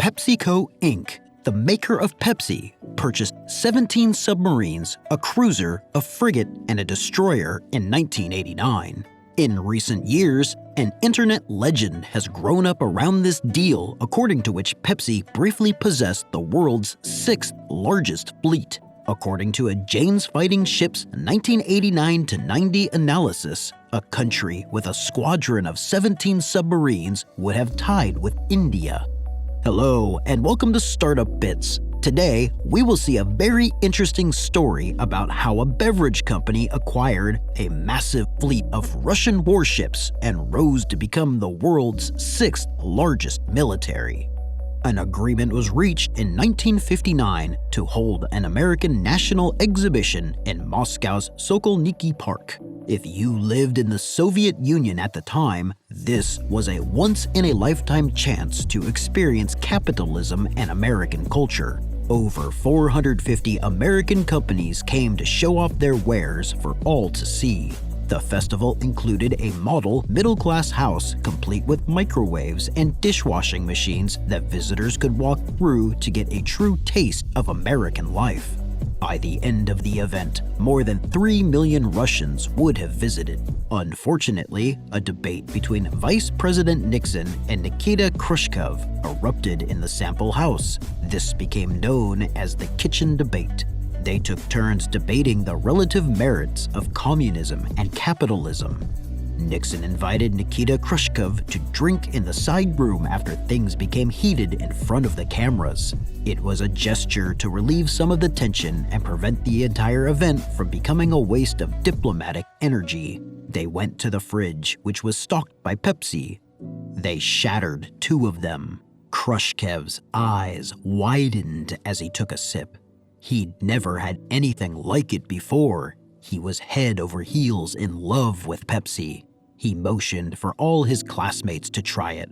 PepsiCo Inc., the maker of Pepsi, purchased 17 submarines, a cruiser, a frigate, and a destroyer in 1989. In recent years, an internet legend has grown up around this deal, according to which Pepsi briefly possessed the world's sixth largest fleet. According to a Jane's Fighting Ships 1989-90 analysis, a country with a squadron of 17 submarines would have tied with India. Hello, and welcome to Startup Bits. Today, we will see a very interesting story about how a beverage company acquired a massive fleet of Russian warships and rose to become the world's sixth largest military. An agreement was reached in 1959 to hold an American national exhibition in Moscow's Sokolniki Park. If you lived in the Soviet Union at the time, this was a once-in-a-lifetime chance to experience capitalism and American culture. Over 450 American companies came to show off their wares for all to see. The festival included a model middle-class house complete with microwaves and dishwashing machines that visitors could walk through to get a true taste of American life. By the end of the event, more than 3 million Russians would have visited. Unfortunately, a debate between Vice President Nixon and Nikita Khrushchev erupted in the sample house. This became known as the kitchen debate. They took turns debating the relative merits of communism and capitalism. Nixon invited Nikita Khrushchev to drink in the side room after things became heated in front of the cameras. It was a gesture to relieve some of the tension and prevent the entire event from becoming a waste of diplomatic energy. They went to the fridge, which was stocked by Pepsi. They shattered 2 of them. Khrushchev's eyes widened as he took a sip. He'd never had anything like it before. He was head over heels in love with Pepsi. He motioned for all his classmates to try it.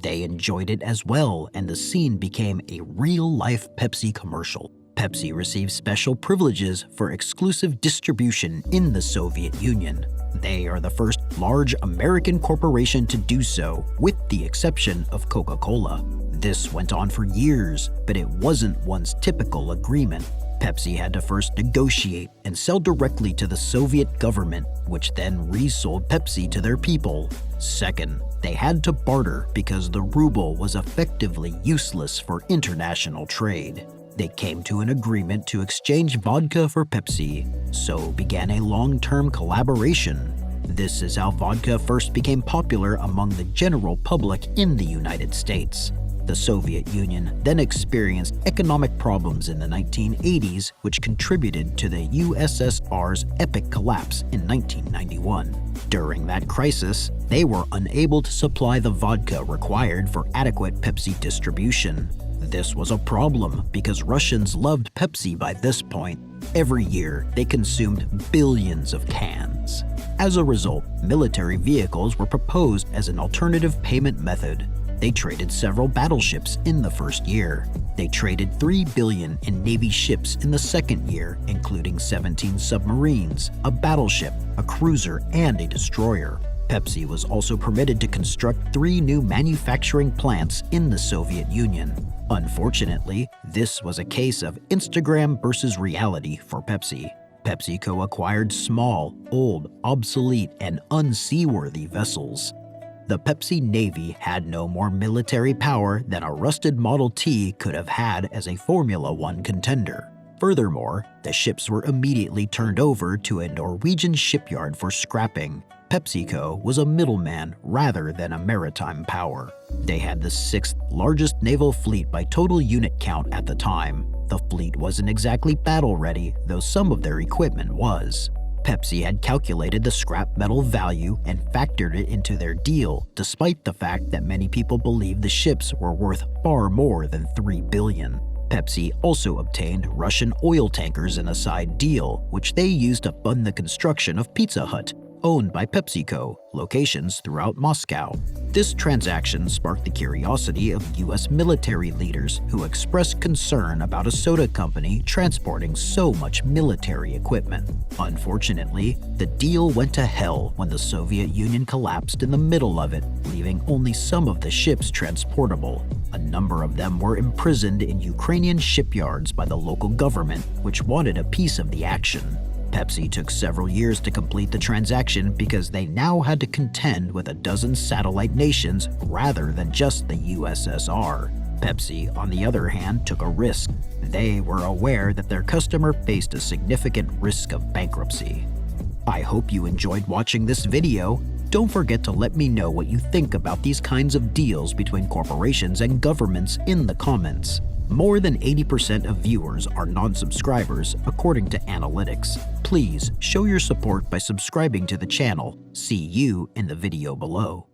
They enjoyed it as well, and the scene became a real-life Pepsi commercial. Pepsi received special privileges for exclusive distribution in the Soviet Union. They are the first large American corporation to do so, with the exception of Coca-Cola. This went on for years, but it wasn't one's typical agreement. Pepsi had to first negotiate and sell directly to the Soviet government, which then resold Pepsi to their people. Second, they had to barter because the ruble was effectively useless for international trade. They came to an agreement to exchange vodka for Pepsi, so began a long-term collaboration. This is how vodka first became popular among the general public in the United States. The Soviet Union then experienced economic problems in the 1980s, which contributed to the USSR's epic collapse in 1991. During that crisis, they were unable to supply the vodka required for adequate Pepsi distribution. This was a problem because Russians loved Pepsi by this point. Every year, they consumed billions of cans. As a result, military vehicles were proposed as an alternative payment method. They traded several battleships in the first year. They traded $3 billion in Navy ships in the second year, including 17 submarines, a battleship, a cruiser, and a destroyer. Pepsi was also permitted to construct 3 new manufacturing plants in the Soviet Union. Unfortunately, this was a case of Instagram versus reality for Pepsi. PepsiCo acquired small, old, obsolete, and unseaworthy vessels. The Pepsi Navy had no more military power than a rusted Model T could have had as a Formula One contender. Furthermore, the ships were immediately turned over to a Norwegian shipyard for scrapping. PepsiCo was a middleman rather than a maritime power. They had the 6th largest naval fleet by total unit count at the time. The fleet wasn't exactly battle-ready, though some of their equipment was. Pepsi had calculated the scrap metal value and factored it into their deal, despite the fact that many people believed the ships were worth far more than $3 billion. Pepsi also obtained Russian oil tankers in a side deal, which they used to fund the construction of Pizza Hut. owned by PepsiCo, locations throughout Moscow. This transaction sparked the curiosity of U.S. military leaders who expressed concern about a soda company transporting so much military equipment. Unfortunately, the deal went to hell when the Soviet Union collapsed in the middle of it, leaving only some of the ships transportable. A number of them were imprisoned in Ukrainian shipyards by the local government, which wanted a piece of the action. Pepsi took several years to complete the transaction because they now had to contend with a dozen satellite nations rather than just the USSR. Pepsi, on the other hand, took a risk. They were aware that their customer faced a significant risk of bankruptcy. I hope you enjoyed watching this video. Don't forget to let me know what you think about these kinds of deals between corporations and governments in the comments. More than 80% of viewers are non-subscribers, according to analytics. Please show your support by subscribing to the channel. See you in the video below.